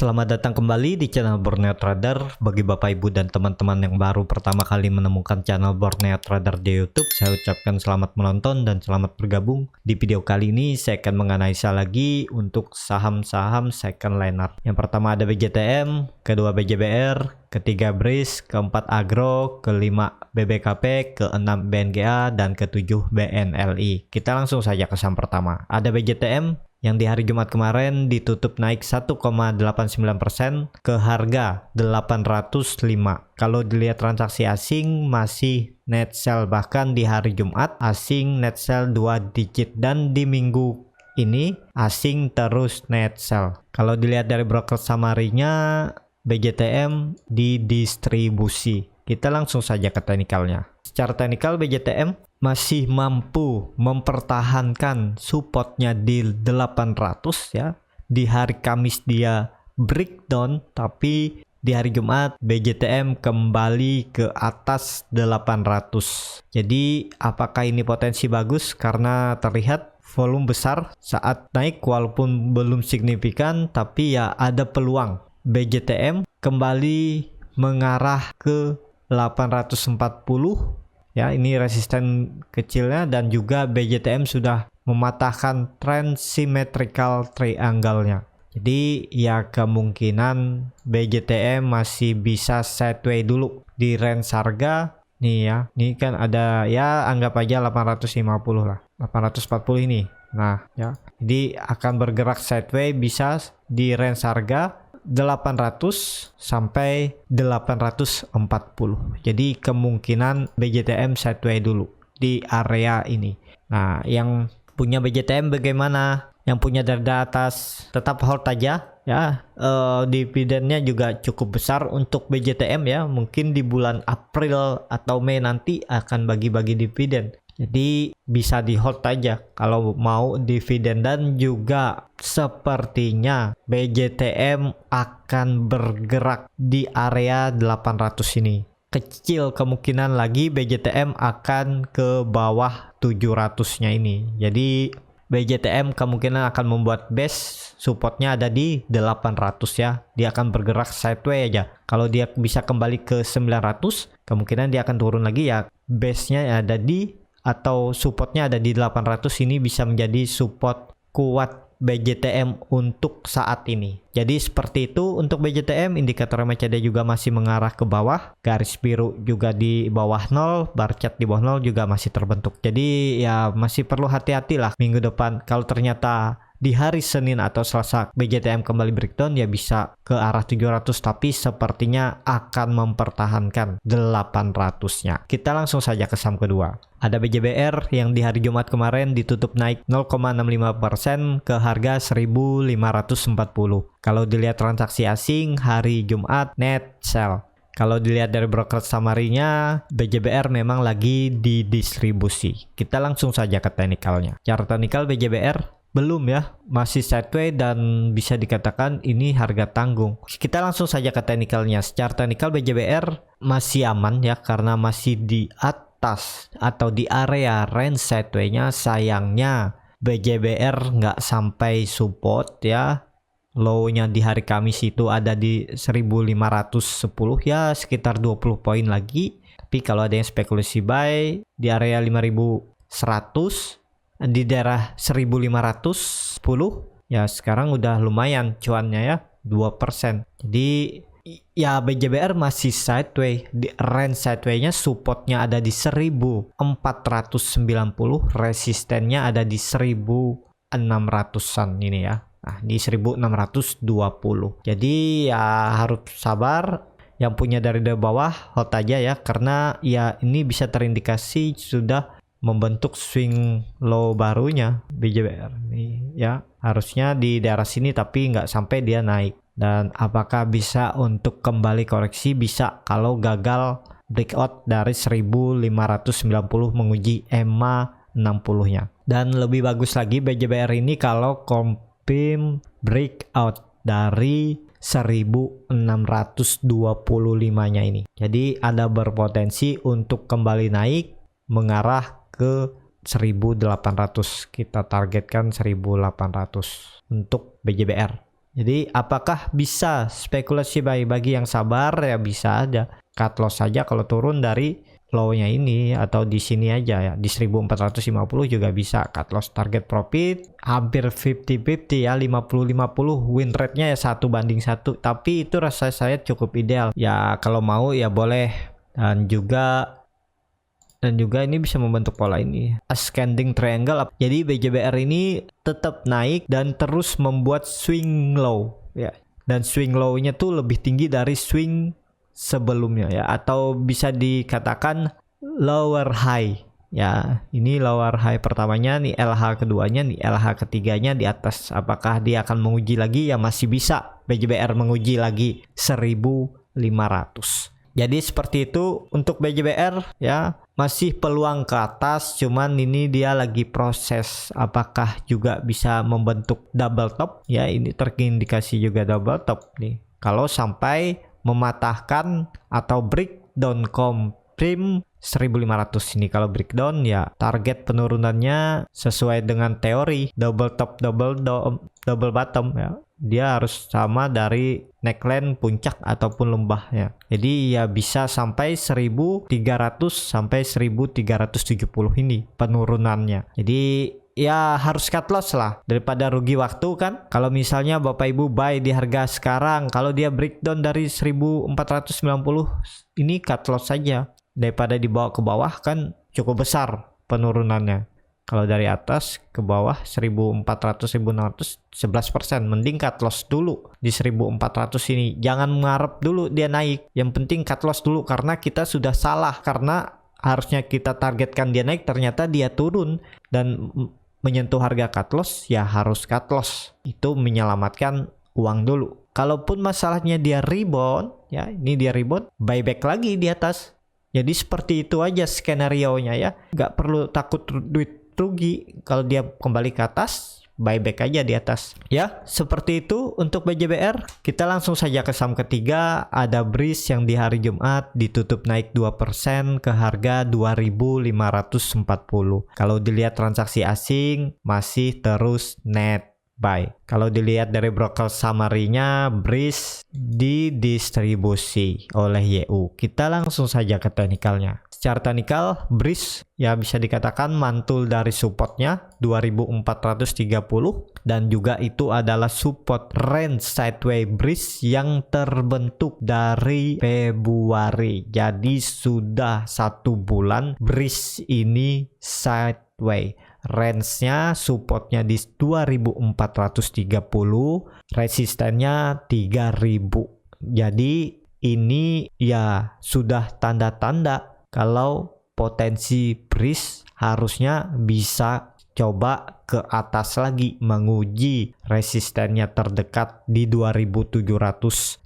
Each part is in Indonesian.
Selamat datang kembali di channel Borneo Trader. Bagi Bapak Ibu dan teman-teman yang baru pertama kali menemukan channel Borneo Trader di YouTube, saya ucapkan selamat menonton dan selamat bergabung. Di video kali ini saya akan menganalisa lagi untuk saham-saham second liner. Yang pertama ada BJTM, kedua BJBR, ketiga BRIS, keempat Agro, kelima BBKP, keenam BNGA, dan ketujuh BNLI. Kita langsung saja ke saham pertama. Ada BJTM yang di hari Jumat kemarin ditutup naik 1,89% ke harga 805. Kalau dilihat transaksi asing masih net sell, bahkan di hari Jumat asing net sell 2 digit, dan di minggu ini asing terus net sell. Kalau dilihat dari broker summary-nya, BJTM didistribusi. Kita langsung saja ke teknikalnya. Secara teknikal BJTM masih mampu mempertahankan supportnya di 800 ya. Di hari Kamis dia breakdown, tapi di hari Jumat BJTM kembali ke atas 800. Jadi apakah ini potensi bagus? Karena terlihat volume besar saat naik walaupun belum signifikan, tapi ya ada peluang BJTM kembali mengarah ke 840 ya. Ini resisten kecilnya, dan juga BJTM sudah mematahkan tren symmetrical triangle-nya. Jadi ya kemungkinan BJTM masih bisa sideways dulu di range harga nih ya. Ini kan ada ya, anggap aja 850 lah. 840 ini. Nah, ya. Jadi akan bergerak sideways bisa di range harga 800 sampai 840. Jadi kemungkinan BJTM sideways dulu di area ini. Nah, yang punya BJTM bagaimana? Yang punya dari atas tetap hold aja ya. Dividennya juga cukup besar untuk BJTM ya. Mungkin di bulan April atau Mei nanti akan bagi-bagi dividen. Jadi bisa di hold aja kalau mau dividen, dan juga sepertinya BJTM akan bergerak di area 800 ini. Kecil kemungkinan lagi BJTM akan ke bawah 700-nya ini. Jadi BJTM kemungkinan akan membuat base supportnya ada di 800 ya. Dia akan bergerak sideways aja. Kalau dia bisa kembali ke 900, kemungkinan dia akan turun lagi ya. Base-nya ada di, atau supportnya ada di 800. Ini bisa menjadi support kuat BJTM untuk saat ini. Jadi seperti itu untuk BJTM. Indikator MACD juga masih mengarah ke bawah, garis biru juga di bawah 0, bar chart di bawah 0 juga masih terbentuk. Jadi ya masih perlu hati-hati lah minggu depan. Kalau ternyata di hari Senin atau Selasa BJTM kembali breakdown, ya bisa ke arah 700, tapi sepertinya akan mempertahankan 800-nya. Kita langsung saja ke saham kedua. Ada BJBR yang di hari Jumat kemarin ditutup naik 0,65% ke harga 1540. Kalau dilihat transaksi asing hari Jumat net sell. Kalau dilihat dari broker summary-nya, BJBR memang lagi didistribusi. Kita langsung saja ke teknikalnya. Cara teknikal BJBR belum ya, masih sideways dan bisa dikatakan ini harga tanggung. Kita langsung saja ke teknikalnya. Secara teknikal BJBR masih aman ya, karena masih di atas atau di area range sideways-nya. Sayangnya BJBR nggak sampai support ya. Low-nya di hari Kamis itu ada di 1510 ya, sekitar 20 poin lagi. Tapi kalau ada yang spekulasi buy di area 5100, di daerah 1510 ya, sekarang udah lumayan cuannya ya, 2%. Jadi ya BJBR masih sideways. Di range sideways-nya supportnya ada di 1490, resistennya ada di 1600-an ini ya. Nah, di 1620. Jadi ya harus sabar. Yang punya dari bawah hold aja ya, karena ya ini bisa terindikasi sudah membentuk swing low barunya BJBR nih ya. Harusnya di daerah sini, tapi nggak sampai dia naik. Dan apakah bisa untuk kembali koreksi? Bisa kalau gagal breakout dari 1590 menguji EMA 60-nya. Dan lebih bagus lagi BJBR ini kalau confirm breakout dari 1625-nya ini. Jadi ada berpotensi untuk kembali naik mengarah ke 1800. Kita targetkan 1800 untuk BJBR. Jadi apakah bisa spekulasi buy bagi yang sabar? Ya bisa aja. Cut loss saja kalau turun dari low-nya ini atau di sini aja ya. Di 1450 juga bisa cut loss. Target profit hampir 50-50 ya, 50-50. Win rate-nya ya 1:1. Tapi itu rasa saya cukup ideal. Ya kalau mau ya boleh. Dan juga ini bisa membentuk pola ini ascending triangle. Jadi BJBR ini tetap naik dan terus membuat swing low ya, dan swing low-nya tuh lebih tinggi dari swing sebelumnya ya, atau bisa dikatakan lower high ya. Ini lower high pertamanya, nih LH keduanya, nih LH ketiganya di atas. Apakah dia akan menguji lagi? Ya masih bisa BJBR menguji lagi 1500. Jadi seperti itu untuk BJBR ya, masih peluang ke atas, cuman ini dia lagi proses apakah juga bisa membentuk double top ya. Ini terindikasi juga double top nih. Kalau sampai mematahkan atau breakdown komprim 1500 ini, kalau breakdown ya target penurunannya sesuai dengan teori double top double bottom ya. Dia harus sama dari neckline puncak ataupun lembahnya. Jadi ya bisa sampai 1300 sampai 1370 ini penurunannya. Jadi ya harus cut loss lah daripada rugi waktu kan. Kalau misalnya Bapak Ibu buy di harga sekarang, kalau dia breakdown dari 1490 ini cut loss saja, daripada dibawa ke bawah kan cukup besar penurunannya. Kalau dari atas ke bawah 1400 1600 11%, mending cut loss dulu di 1400 ini. Jangan mengharap dulu dia naik. Yang penting cut loss dulu, karena kita sudah salah, karena harusnya kita targetkan dia naik, ternyata dia turun dan menyentuh harga cut loss, ya harus cut loss. Itu menyelamatkan uang dulu. Kalaupun masalahnya dia rebound, ya ini dia rebound, buyback lagi di atas. Jadi seperti itu aja skenario-nya ya. Nggak perlu takut duit rugi. Kalau dia kembali ke atas, buyback aja di atas. Ya, seperti itu untuk BJBR. Kita langsung saja ke saham ketiga. Ada Breeze yang di hari Jumat ditutup naik 2% ke harga 2.540. Kalau dilihat transaksi asing masih terus net buy. Kalau dilihat dari broker summary-nya, Breeze didistribusi oleh YU. Kita langsung saja ke teknikalnya. Secara teknikal, Breeze ya bisa dikatakan mantul dari supportnya 2430, dan juga itu adalah support range sideways Breeze yang terbentuk dari Februari. Jadi sudah 1 bulan Breeze ini sideways. Range-nya, supportnya di 2430, resistennya 3000. Jadi ini ya sudah tanda-tanda kalau potensi Breeze harusnya bisa coba ke atas lagi, menguji resistennya terdekat di 2750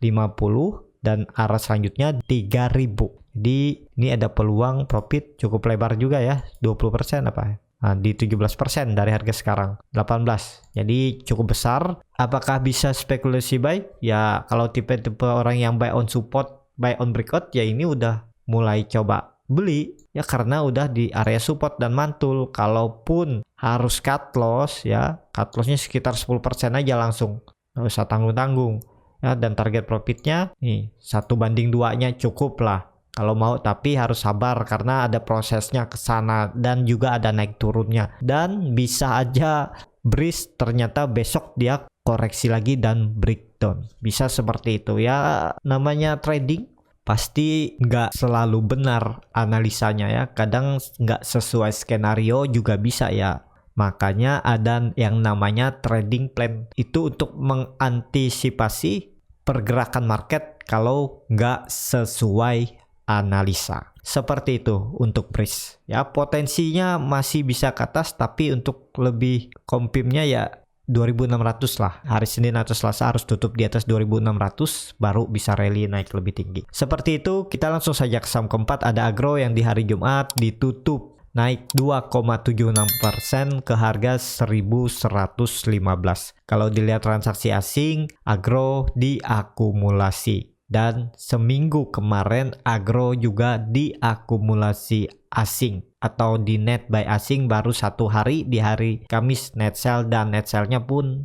dan arah selanjutnya 3000. Jadi ini ada peluang profit cukup lebar juga ya, 20% apa? Nah, di 17% dari harga sekarang 18. Jadi cukup besar. Apakah bisa spekulasi buy? Ya kalau tipe-tipe orang yang buy on support, buy on breakout, ya ini udah mulai coba beli ya, karena udah di area support dan mantul. Kalaupun harus cut loss ya, cut lossnya sekitar 10% aja langsung, nggak usah tanggung-tanggung ya. Dan target profitnya nih 1/2-nya cukup lah kalau mau, tapi harus sabar karena ada prosesnya ke sana dan juga ada naik turunnya. Dan bisa aja Breeze ternyata besok dia koreksi lagi dan breakdown, bisa seperti itu ya. Namanya trading pasti nggak selalu benar analisanya ya, kadang nggak sesuai skenario juga bisa ya. Makanya ada yang namanya trading plan, itu untuk mengantisipasi pergerakan market kalau nggak sesuai analisa. Seperti itu untuk Breeze ya. Potensinya masih bisa ke atas, tapi untuk lebih kompimnya ya 2600 lah. Hari Senin atau Selasa harus tutup di atas 2600 baru bisa rally naik lebih tinggi. Seperti itu. Kita langsung saja ke saham keempat. Ada Agro yang di hari Jumat ditutup naik 2,76% ke harga 1115. Kalau dilihat transaksi asing, Agro diakumulasi. Dan seminggu kemarin Agro juga diakumulasi asing atau di net buy asing baru 1 hari, di hari Kamis net sell, dan net sell-nya pun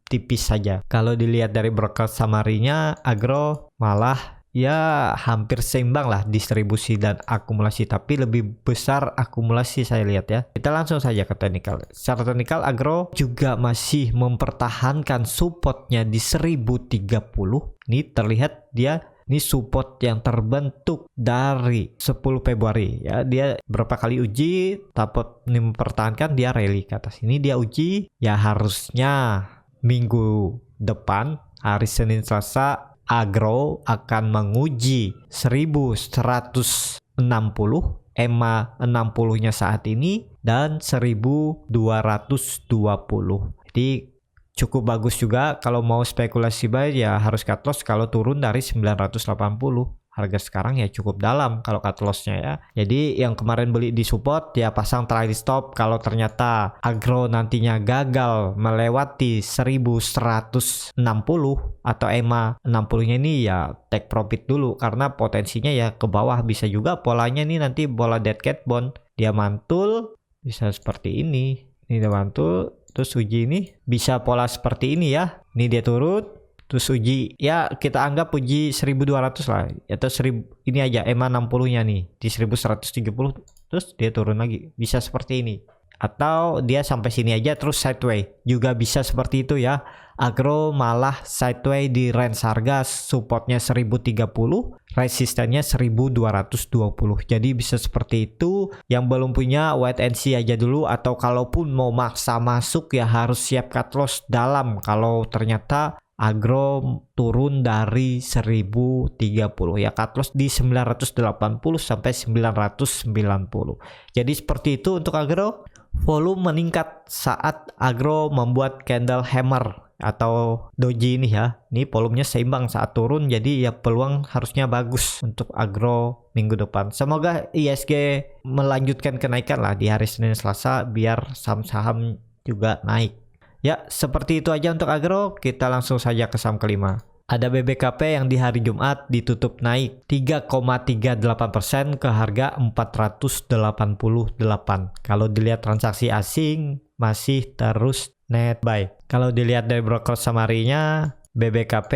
tipis saja. Kalau dilihat dari broker summary-nya, agro malah ya hampir seimbang lah distribusi dan akumulasi, tapi lebih besar akumulasi saya lihat ya. Kita langsung saja ke teknikal. Secara teknikal agro juga masih mempertahankan supportnya di 1030. Ini terlihat dia ini support yang terbentuk dari 10 Februari ya. Dia berapa kali uji, dapat mempertahankan, dia rally ke atas. Ini dia uji ya, harusnya minggu depan hari Senin Selasa agro akan menguji 1160 EMA 60-nya saat ini dan 1220. Jadi cukup bagus juga. Kalau mau spekulasi buy ya harus cut loss kalau turun dari 980. Harga sekarang ya cukup dalam kalau cut lossnya ya. Jadi yang kemarin beli di support ya pasang trailing stop. Kalau ternyata agro nantinya gagal melewati 1160 atau EMA 60-nya ini ya take profit dulu, karena potensinya ya ke bawah. Bisa juga polanya ini nanti bola dead cat bond, dia mantul bisa seperti ini. Ini dia mantul terus uji, ini bisa pola seperti ini ya. Ini dia turun terus uji ya, kita anggap uji 1200 lah atau 1000. Ini aja EMA 60-nya nih di 1130 terus dia turun lagi, bisa seperti ini. Atau dia sampai sini aja terus sideway juga bisa seperti itu ya. Agro malah sideway di range harga supportnya 1030, resistannya 1220. Jadi bisa seperti itu. Yang belum punya wait and see aja dulu, atau kalaupun mau maksa masuk ya harus siap cut loss dalam kalau ternyata agro turun dari 1030 ya, cut loss di 980 sampai 990. Jadi seperti itu untuk agro. Volume meningkat saat agro membuat candle hammer atau doji ini ya. Ini volumenya seimbang saat turun, jadi ya peluang harusnya bagus untuk agro minggu depan. Semoga ISG melanjutkan kenaikan lah di hari Senin Selasa biar saham-saham juga naik. Ya, seperti itu aja untuk agro. Kita langsung saja ke saham kelima. Ada BBKP yang di hari Jumat ditutup naik 3,38% ke harga 488. Kalau dilihat transaksi asing masih terus net buy. Kalau dilihat dari broker summary-nya, BBKP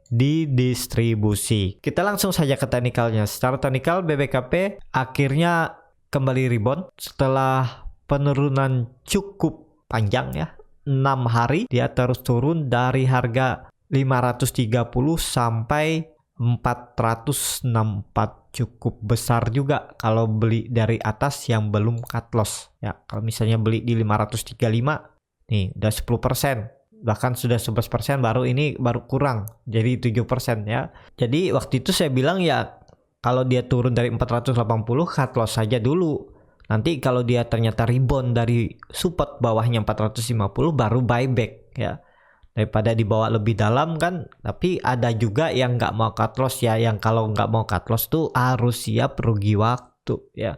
didistribusi. Kita langsung saja ke teknikalnya. Secara teknikal BBKP akhirnya kembali rebound setelah penurunan cukup panjang ya. 6 hari dia terus turun dari harga 530 sampai 464, cukup besar juga kalau beli dari atas yang belum cut loss ya. Kalau misalnya beli di 535 nih udah 10%, bahkan sudah 11%, baru ini baru kurang jadi 7% ya. Jadi waktu itu saya bilang ya kalau dia turun dari 480 cut loss saja dulu. Nanti kalau dia ternyata rebound dari support bawahnya 450 baru buyback ya. Daripada dibawa lebih dalam kan. Tapi ada juga yang nggak mau cut loss ya. Yang kalau nggak mau cut loss tuh harus siap rugi waktu ya.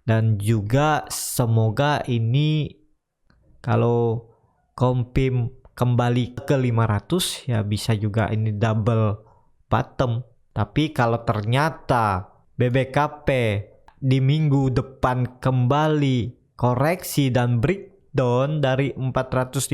Dan juga semoga ini kalau kompim kembali ke 500 ya bisa juga ini double bottom. Tapi kalau ternyata BBKP di minggu depan kembali koreksi dan breakdown dari 450,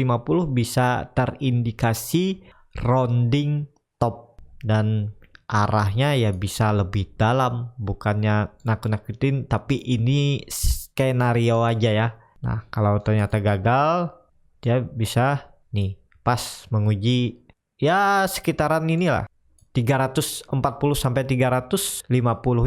bisa terindikasi rounding top dan arahnya ya bisa lebih dalam. Bukannya nakut-nakutin, tapi ini skenario aja ya. Nah kalau ternyata gagal dia bisa nih pas menguji ya sekitaran inilah 340 sampai 350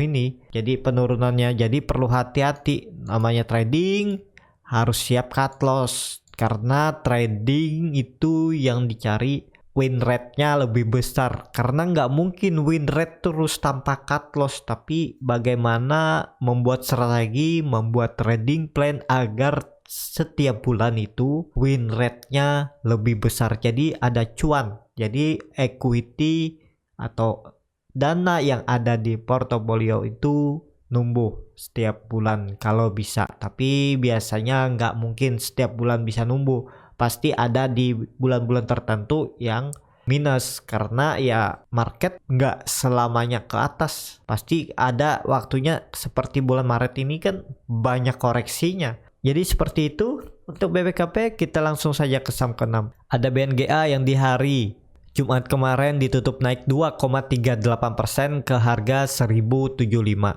ini. Jadi penurunannya, jadi perlu hati-hati. Namanya trading harus siap cut loss, karena trading itu yang dicari win rate-nya lebih besar. Karena nggak mungkin win rate terus tanpa cut loss, tapi bagaimana membuat strategi, membuat trading plan agar setiap bulan itu win rate-nya lebih besar. Jadi ada cuan. Jadi equity atau dana yang ada di portofolio itu numbuh setiap bulan kalau bisa. Tapi biasanya nggak mungkin setiap bulan bisa numbuh. Pasti ada di bulan-bulan tertentu yang minus, karena ya market nggak selamanya ke atas. Pasti ada waktunya, seperti bulan Maret ini kan banyak koreksinya. Jadi seperti itu. Untuk BBKP kita langsung saja ke saham ke-6. Ada BNGA yang di hari Jumat kemarin ditutup naik 2,38% ke harga 1075.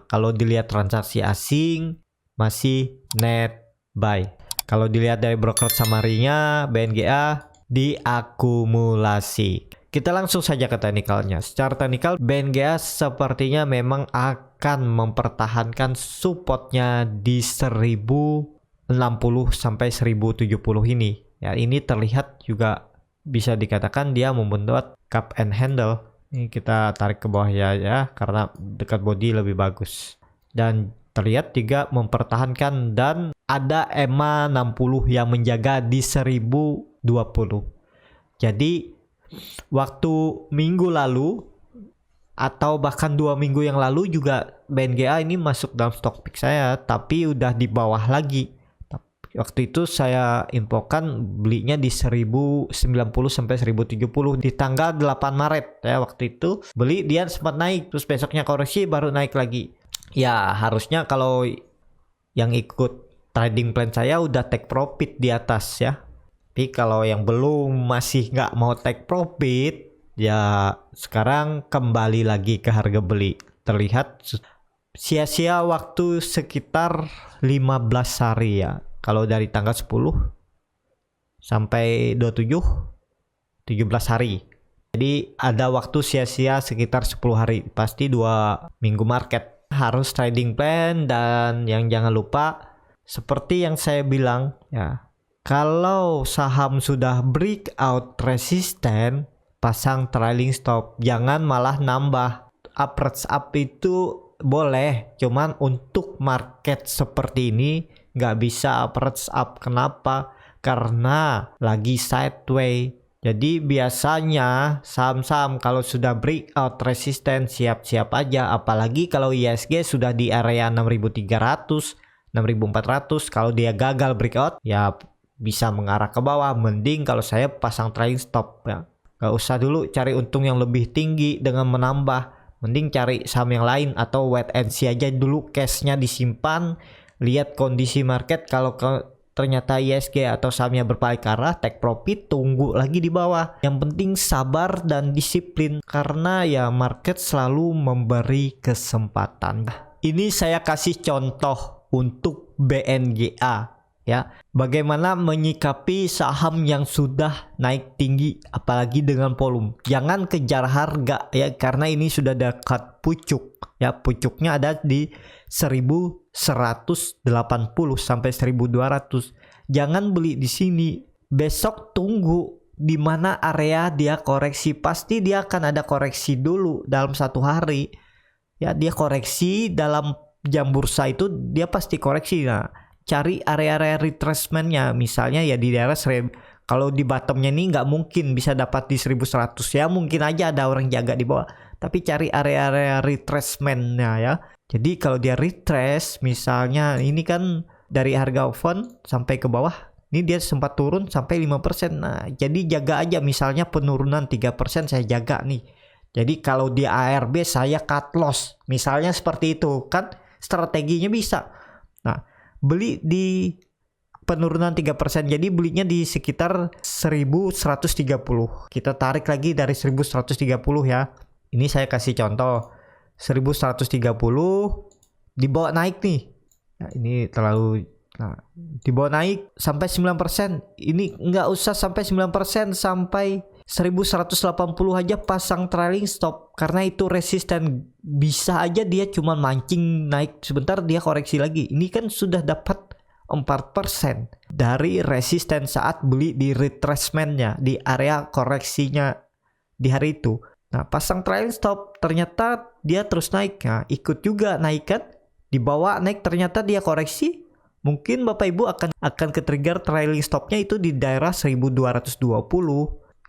Kalau dilihat transaksi asing masih net buy. Kalau dilihat dari broker summary-nya, BNGA diakumulasi. Kita langsung saja ke teknikalnya. Secara teknikal, BNGA sepertinya memang akan mempertahankan supportnya di 1060 sampai 1070 ini. Ya, ini terlihat juga bisa dikatakan dia membentuk cup and handle. Ini kita tarik ke bawah ya karena dekat body lebih bagus. Dan terlihat juga mempertahankan dan ada EMA 60 yang menjaga di 1020. Jadi waktu minggu lalu atau bahkan 2 minggu yang lalu juga BNGA ini masuk dalam stock pick saya, tapi udah di bawah lagi. Waktu itu saya infokan belinya di 1090 sampai 1070 di tanggal 8 Maret ya. Waktu itu beli dia sempat naik, terus besoknya koreksi baru naik lagi. Ya harusnya kalau yang ikut trading plan saya udah take profit di atas ya. Tapi kalau yang belum masih nggak mau take profit, ya sekarang kembali lagi ke harga beli. Terlihat sia-sia waktu sekitar 15 hari ya. Kalau dari tanggal 10 sampai 27, 17 hari. Jadi ada waktu sia-sia sekitar 10 hari. Pasti 2 minggu market. Harus trading plan dan yang jangan lupa seperti yang saya bilang ya. Kalau saham sudah breakout resisten, pasang trailing stop. Jangan malah nambah. Average up itu boleh. Cuman untuk market seperti ini nggak bisa average up. Kenapa? Karena lagi sideways. Jadi biasanya saham-saham kalau sudah breakout resisten siap-siap aja. Apalagi kalau ISG sudah di area 6300, 6400. Kalau dia gagal breakout ya bisa mengarah ke bawah. Mending kalau saya pasang trailing stop ya. Gak usah dulu cari untung yang lebih tinggi dengan menambah. Mending cari saham yang lain atau wait and see aja dulu, cashnya disimpan. Lihat kondisi market, kalau ternyata ISG atau sahamnya berbalik ke arah, take profit, tunggu lagi di bawah. Yang penting sabar dan disiplin karena ya market selalu memberi kesempatan. Ini saya kasih contoh untuk BNGA ya. Bagaimana menyikapi saham yang sudah naik tinggi apalagi dengan volume. Jangan kejar harga ya karena ini sudah dekat pucuk. Ya, pucuknya ada di 1180 sampai 1200. Jangan beli di sini. Besok tunggu di mana area dia koreksi. Pasti dia akan ada koreksi dulu dalam 1 hari. Ya, dia koreksi dalam jam bursa itu dia pasti koreksi. Nah, cari area-area retracement-nya. Misalnya ya di daerah kalau di bottomnya ini nggak mungkin bisa dapat di 1100 ya. Mungkin aja ada orang jaga di bawah. Tapi cari area-area retracement-nya ya. Jadi kalau dia retrace misalnya ini kan dari harga open sampai ke bawah. Ini dia sempat turun sampai 5%. Nah jadi jaga aja misalnya penurunan 3% saya jaga nih. Jadi kalau di ARB saya cut loss. Misalnya seperti itu kan strateginya bisa. Nah beli di penurunan 3%. Jadi belinya di sekitar 1130. Kita tarik lagi dari 1130 ya. Ini saya kasih contoh 1130 dibawa naik nih. Nah, ini terlalu dibawa naik sampai 9%. Ini nggak usah sampai 9%, sampai 1180 aja pasang trailing stop karena itu resisten. Bisa aja dia cuma mancing naik sebentar dia koreksi lagi. Ini kan sudah dapat 4% dari resisten saat beli di retracement-nya di area koreksinya di hari itu. Nah, pasang trailing stop, ternyata dia terus naik. Nah, ikut juga naik kan? Dibawa naik, ternyata dia koreksi. Mungkin Bapak Ibu akan ke-trigger trailing stopnya itu di daerah 1220.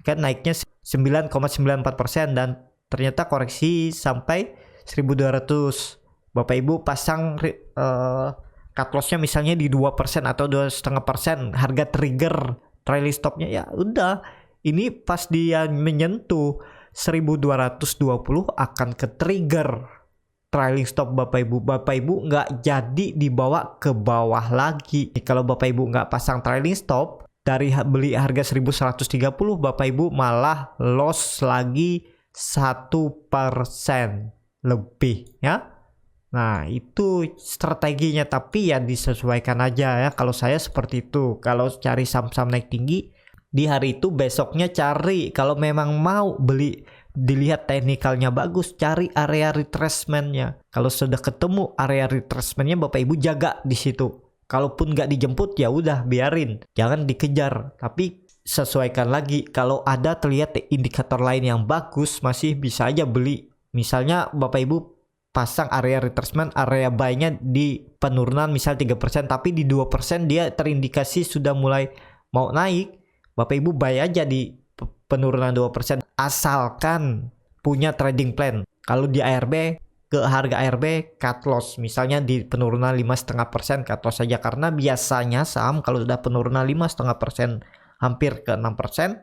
Kan naiknya 9,94% dan ternyata koreksi sampai 1200. Bapak Ibu pasang cut loss-nya misalnya di 2% atau 2,5%. Harga trigger trailing stopnya ya udah. Ini pas dia menyentuh 1220 akan ke trigger trailing stop Bapak Ibu nggak jadi dibawa ke bawah lagi. Kalau Bapak Ibu nggak pasang trailing stop, dari beli harga 1130 Bapak Ibu malah loss lagi 1% lebih ya. Nah itu strateginya, tapi ya disesuaikan aja ya. Kalau saya seperti itu, kalau cari saham-saham naik tinggi di hari itu, besoknya cari. Kalau memang mau beli, dilihat teknikalnya bagus, cari area retracement-nya. Kalau sudah ketemu area retracement-nya, Bapak Ibu jaga di situ. Kalaupun nggak dijemput ya udah biarin, jangan dikejar, tapi sesuaikan lagi. Kalau ada terlihat indikator lain yang bagus, masih bisa aja beli. Misalnya Bapak Ibu pasang area retracement, area buy-nya di penurunan misal 3%, tapi di 2% dia terindikasi sudah mulai mau naik, Bapak Ibu buy aja di penurunan 2%, asalkan punya trading plan. Kalau di ARB, ke harga ARB cut loss, misalnya di penurunan 5,5% cut loss saja, karena biasanya saham kalau sudah penurunan 5,5% hampir ke 6%,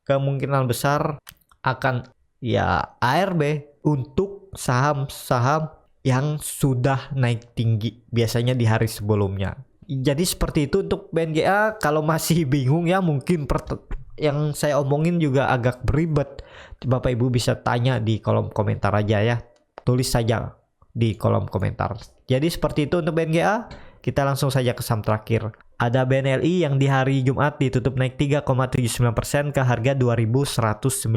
kemungkinan besar akan ya ARB untuk saham-saham yang sudah naik tinggi biasanya di hari sebelumnya. Jadi seperti itu untuk BNGA. Kalau masih bingung ya, mungkin yang saya omongin juga agak beribet, Bapak Ibu bisa tanya di kolom komentar aja ya. Tulis saja di kolom komentar. Jadi seperti itu untuk BNGA. Kita langsung saja ke saham terakhir. Ada BNLI yang di hari Jumat ditutup naik 3,79% ke harga 2.190.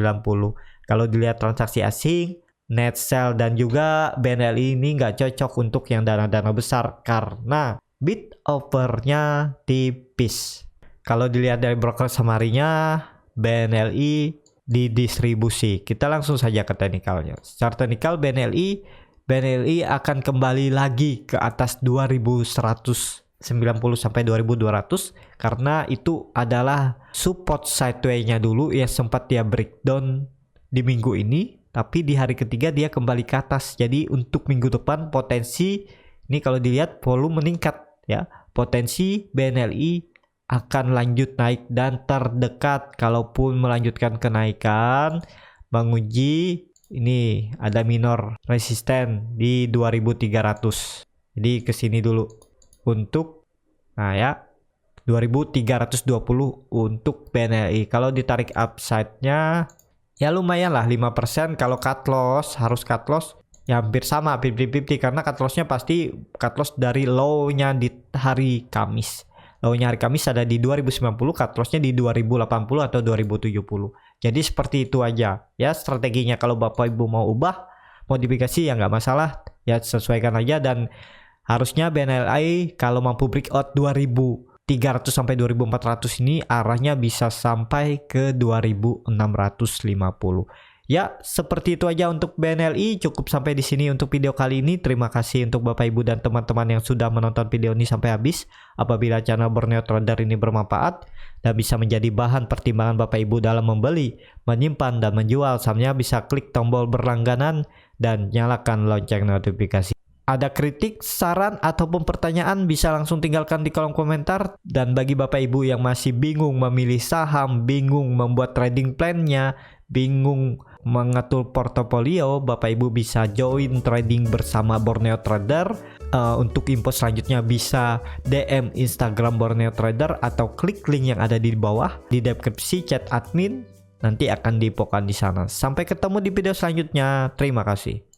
Kalau dilihat transaksi asing, net sell dan juga BNLI ini nggak cocok untuk yang dana-dana besar karena bid offer-nya tipis. Kalau dilihat dari broker summary-nya, BNLI didistribusi. Kita langsung saja ke teknikalnya. Secara teknikal BNLI akan kembali lagi ke atas 2190 sampai 2200 karena itu adalah support sideway-nya dulu ya, sempat dia breakdown di minggu ini, tapi di hari ketiga dia kembali ke atas. Jadi untuk minggu depan potensi ini kalau dilihat volume meningkat ya. Potensi BNLI akan lanjut naik dan terdekat, kalaupun melanjutkan kenaikan, Bang Uji ini ada minor resisten di 2300. Jadi ke sini dulu untuk nah ya 2320 untuk BNLI. Kalau ditarik upside-nya ya lumayan lah 5%. Kalau cut loss, harus cut loss ya hampir sama 50-50 karena cut loss-nya pasti cut loss dari low-nya di hari Kamis. Low-nya hari Kamis ada di 2090, cut loss-nya di 2080 atau 2070. Jadi seperti itu aja ya strateginya. Kalau Bapak Ibu mau ubah modifikasi ya nggak masalah ya, sesuaikan aja. Dan harusnya BNLI kalau mampu breakout 2300 sampai 2400 ini arahnya bisa sampai ke 2650. Ya, seperti itu aja untuk BNLI. Cukup sampai di sini untuk video kali ini. Terima kasih untuk Bapak Ibu dan teman-teman yang sudah menonton video ini sampai habis. Apabila channel Borneo Trader ini bermanfaat dan bisa menjadi bahan pertimbangan Bapak Ibu dalam membeli, menyimpan, dan menjual sahamnya, bisa klik tombol berlangganan dan nyalakan lonceng notifikasi. Ada kritik, saran, ataupun pertanyaan bisa langsung tinggalkan di kolom komentar. Dan bagi Bapak Ibu yang masih bingung memilih saham, bingung membuat trading plan-nya, bingung mengatur portofolio, Bapak Ibu bisa join trading bersama Borneo Trader. Untuk info selanjutnya bisa DM Instagram Borneo Trader atau klik link yang ada di bawah di deskripsi chat admin, nanti akan diinfokan di sana. Sampai ketemu di video selanjutnya. Terima kasih.